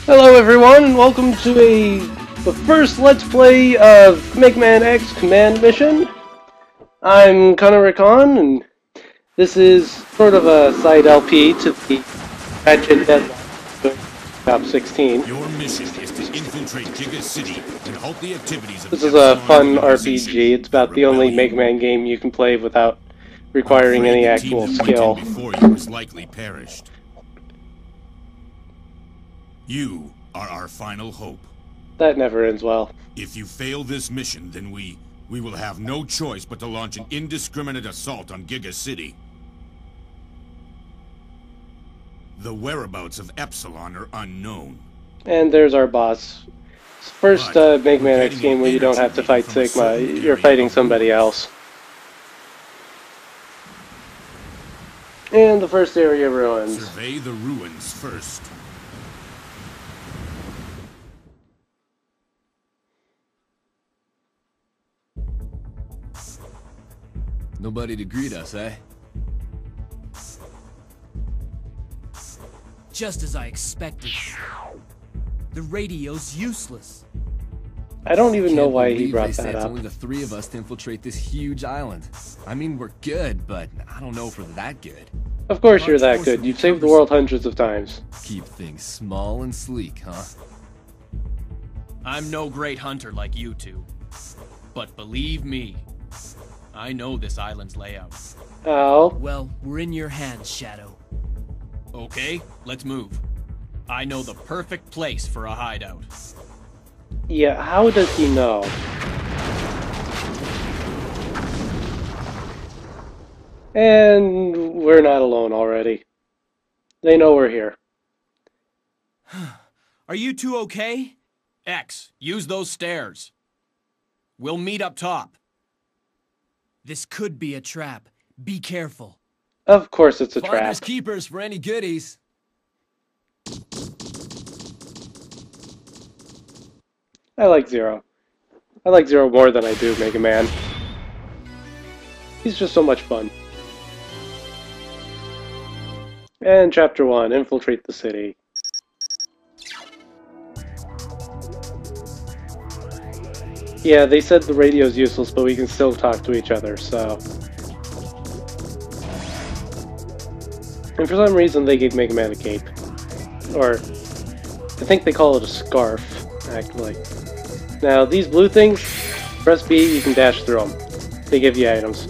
Hello everyone, and welcome to the first Let's Play of Megaman X Command Mission. I'm Connor Khan, and this is sort of a side LP to the Ratchet Deadline Top 16. Your mission is to infiltrate Giga City and halt the activities of This is a fun RPG. It's about the only Megaman game you can play without requiring any actual skill. Before you has likely perished. You are our final hope. That never ends well. If you fail this mission, then we will have no choice but to launch an indiscriminate assault on Giga City. The whereabouts of Epsilon are unknown. And there's our boss. It's the first Megaman X game where you don't have to fight Sigma. You're fighting somebody else. And the first area ruins. Survey the ruins first. Nobody to greet us, eh? Just as I expected. The radio's useless. I don't even know why he brought that it's up. only the three of us to infiltrate this huge island. I mean, we're good, but I don't know if we're that good. Of course you're that good. You've saved the world hundreds of times. Keep things small and sleek, huh? I'm no great hunter like you two. But believe me, I know this island's layout. Oh. Well, we're in your hands, Shadow. Okay, let's move. I know the perfect place for a hideout. Yeah, how does he know? And we're not alone already. They know we're here. Are you two okay? X, use those stairs. We'll meet up top. This could be a trap. Be careful. Of course it's a Finders trap. keepers for any goodies. I like Zero. I like Zero more than I do Mega Man. He's just so much fun. And Chapter 1, Infiltrate the City. Yeah, they said the radio's useless, but we can still talk to each other, so... And for some reason they gave Mega Man a cape. Or, I think they call it a scarf, actually. Now, these blue things, press B, you can dash through them. They give you items.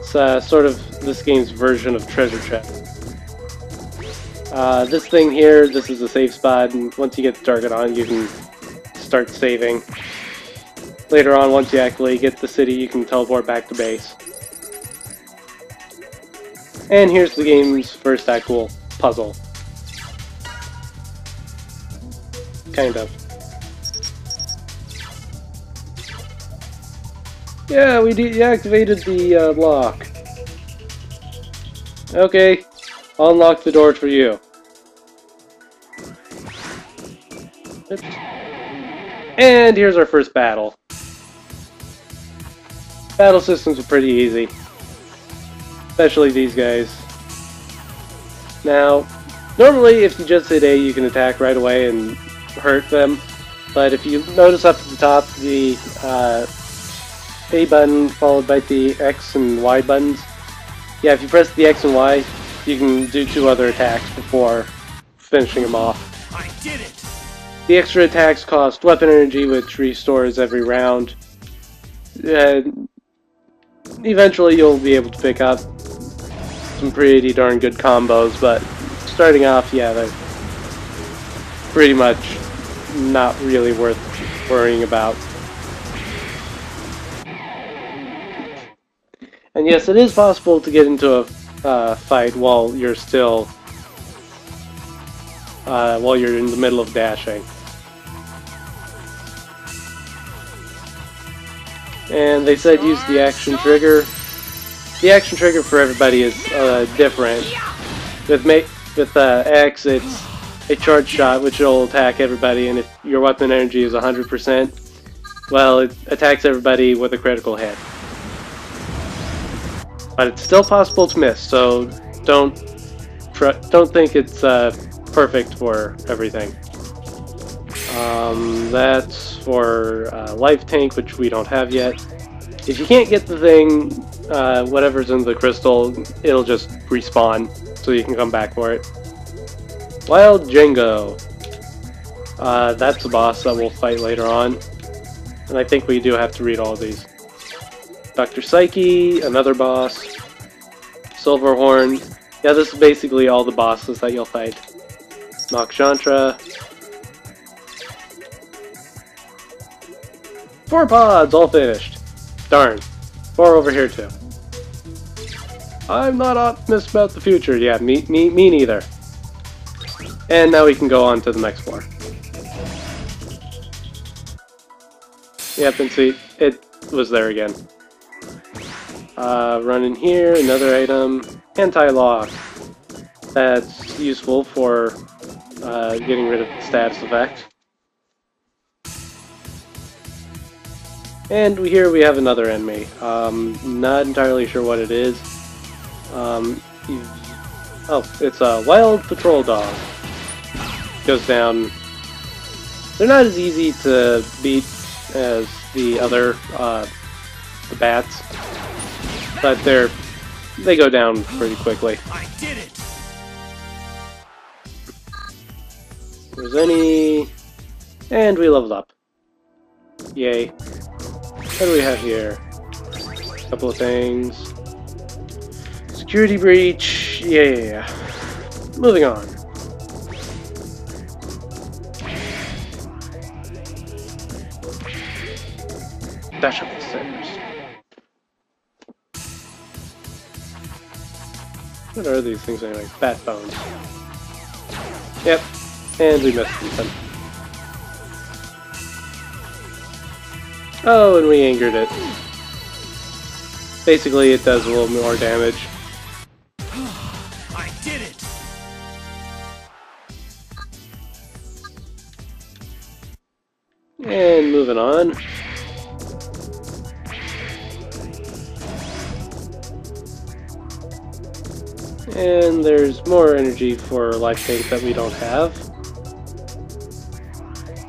It's sort of this game's version of treasure chest. This thing here, this is a safe spot, and once you get the target on, you can start saving. Later on, once you actually get the city, you can teleport back to base. And here's the game's first actual puzzle. Kind of. Yeah, we deactivated the lock. Okay, I'll unlock the door for you. Oops. And here's our first battle. Battle systems are pretty easy. Especially these guys. Now, normally if you just hit A, you can attack right away and hurt them. But if you notice up at the top, the A button followed by the X and Y buttons. Yeah, if you press the X and Y, you can do two other attacks before finishing them off. I did it! The extra attacks cost weapon energy, which restores every round. Eventually you'll be able to pick up some pretty darn good combos, but starting off, yeah, they're pretty much not really worth worrying about. And yes, it is possible to get into a fight while you're still while you're in the middle of dashing. And they said use the action trigger. The action trigger for everybody is different. With X, it's a charge shot, which will attack everybody, and if your weapon energy is 100%, well, it attacks everybody with a critical hit. But it's still possible to miss, so don't think it's perfect for everything. That's for life tank, which we don't have yet. If you can't get the thing, whatever's in the crystal, it'll just respawn, so you can come back for it. Wild Django. That's a boss that we'll fight later on. And I think we do have to read all of these. Dr. Psyche, another boss. Silverhorn. Yeah, this is basically all the bosses that you'll fight. Nakshatra. 4 pods, all finished. Darn. 4 over here too. I'm not optimistic about the future. Yeah, me neither. And now we can go on to the next floor. Yep, and see, it was there again. Run in here, another item. Anti-lock. That's useful for getting rid of the status effect. And here we have another enemy. Not entirely sure what it is. Oh, it's a wild patrol dog. Goes down. They're not as easy to beat as the other, the bats, but they go down pretty quickly. I did it. There's any, and we leveled up. Yay. What do we have here? A couple of things. Security breach. Yeah. Moving on. Dash up the stairs. What are these things anyway? Bat bones. Yep. And we missed something. Oh, and we angered it. Basically, it does a little more damage. I did it. And moving on. And there's more energy for life tank that we don't have.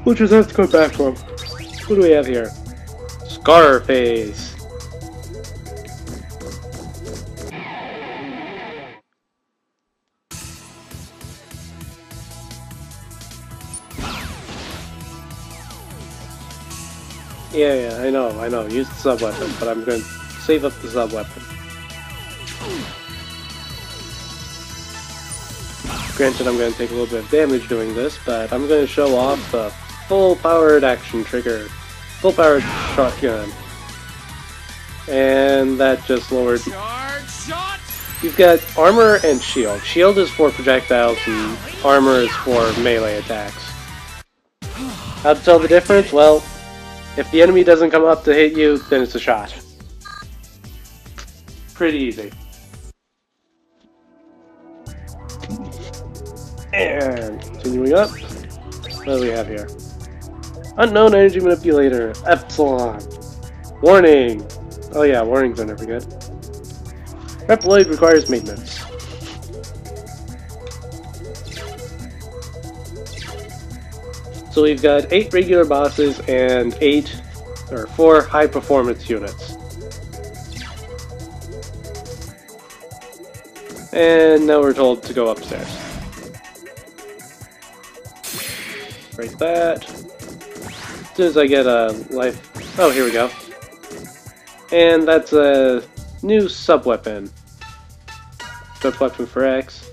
We'll just have to go back from. What do we have here? Scarface. Yeah, I know. Use the sub-weapon, but I'm going to save up the sub-weapon. Granted, I'm going to take a little bit of damage doing this, but I'm going to show off the full-powered action trigger. Full-powered shotgun. And that just lowered... Charge shot. You've got armor and shield. Shield is for projectiles, and armor is for melee attacks. How to tell the difference? Well, if the enemy doesn't come up to hit you, then it's a shot. Pretty easy. And continuing up, what do we have here? Unknown energy manipulator, Epsilon. Warning! Oh yeah, warnings are never good. Reploid requires maintenance. So we've got 8 regular bosses and 4 high performance units. And now we're told to go upstairs. Break that. As soon as I get a life... Oh, here we go. And that's a new sub-weapon. Sub-weapon for X.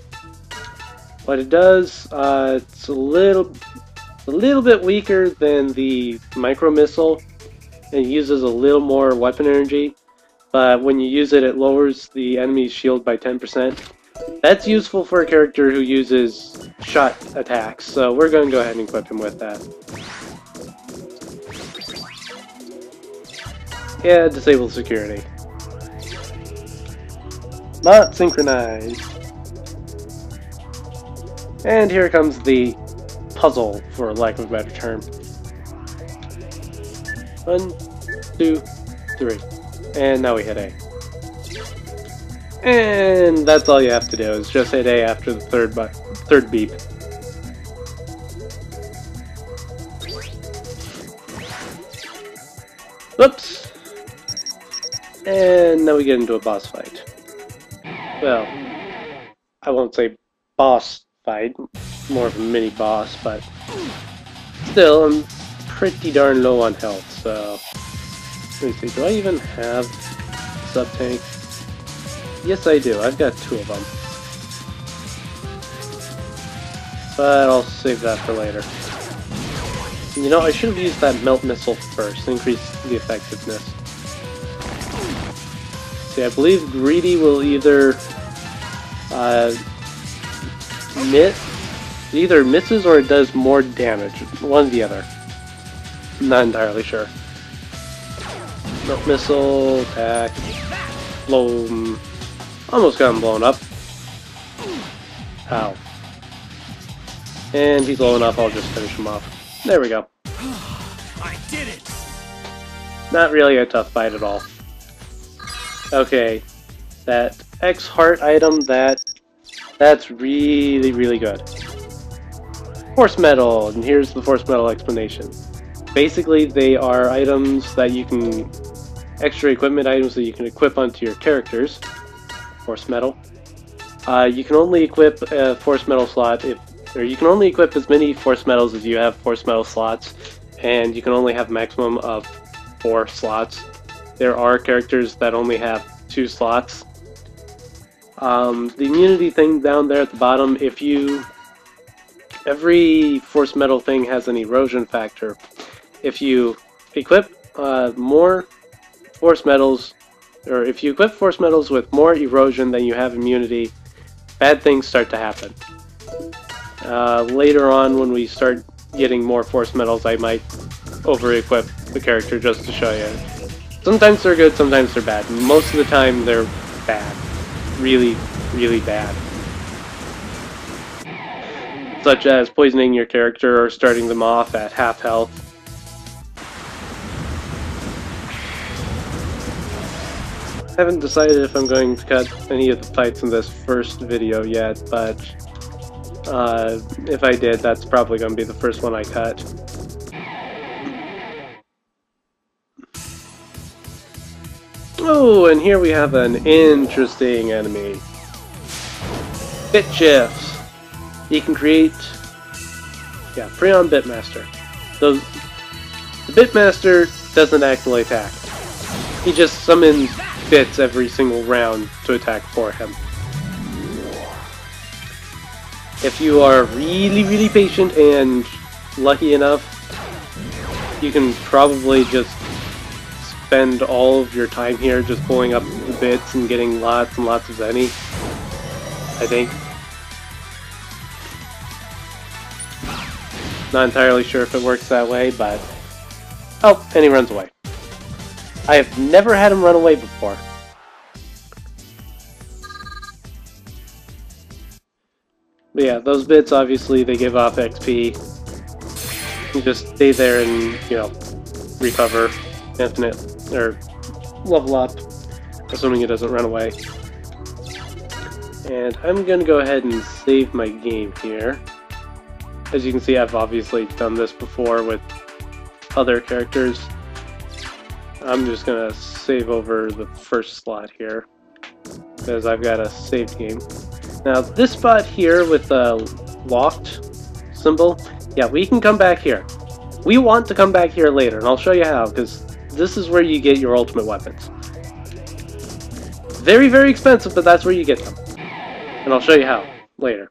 What it does, it's a little bit weaker than the micro missile. And it uses a little more weapon energy. But when you use it, it lowers the enemy's shield by 10%. That's useful for a character who uses shot attacks, so we're going to go ahead and equip him with that. Yeah, disable security. Not synchronized. And here comes the puzzle, for lack of a better term. 1, 2, 3. And now we hit A. And that's all you have to do, is just hit A after the third beep. Whoops! And now we get into a boss fight. Well, I won't say boss fight, more of a mini boss, but still, I'm pretty darn low on health, so... Let me see, do I even have sub-tank? Yes, I do. I've got 2 of them. But I'll save that for later. You know, I should have used that melt missile first, increase the effectiveness. See, I believe Greedy will either it either misses or it does more damage. One or the other. Not entirely sure. Melt missile, attack, blow him. Almost got him blown up. Ow. And he's low enough, I'll just finish him off. There we go. I did it! Not really a tough fight at all. Okay. That X heart item, that's really, really good. Force Metal, and here's the Force Metal explanation. Basically, they are items that you can... extra equipment items that you can equip onto your characters. Force Metal. You can only equip a Force Metal slot or you can only equip as many Force Metals as you have Force Metal slots, and you can only have a maximum of 4 slots. There are characters that only have 2 slots. The immunity thing down there at the bottom, every Force Metal thing has an erosion factor. If you equip more Force Metals, or if you equip Force Metals with more erosion than you have immunity, bad things start to happen. Later on, when we start getting more Force Metals, I might over-equip the character just to show you. Sometimes they're good, sometimes they're bad. Most of the time, they're bad. Really, really bad. Such as poisoning your character or starting them off at half health. I haven't decided if I'm going to cut any of the fights in this first video yet, but if I did, that's probably going to be the first one I cut. Oh, and here we have an interesting enemy. Bit shifts. You can create... yeah, Freon Bitmaster. The Bitmaster doesn't actually attack. He just summons bits every single round to attack for him. If you are really, really patient and lucky enough, you can probably just spend all of your time here just pulling up the bits and getting lots and lots of Zenny, I think. Not entirely sure if it works that way, but... oh, and he runs away. I have never had him run away before. But yeah, those bits, obviously, they give off XP. You just stay there and, you know, recover infinite, or level up, assuming it doesn't run away. And I'm going to go ahead and save my game here. As you can see, I've obviously done this before with other characters. I'm just going to save over the first slot here, because I've got a saved game. Now, this spot here with the locked symbol, yeah, we can come back here. We want to come back here later, and I'll show you how, because this is where you get your ultimate weapons. Very, very expensive, but that's where you get them. And I'll show you how later.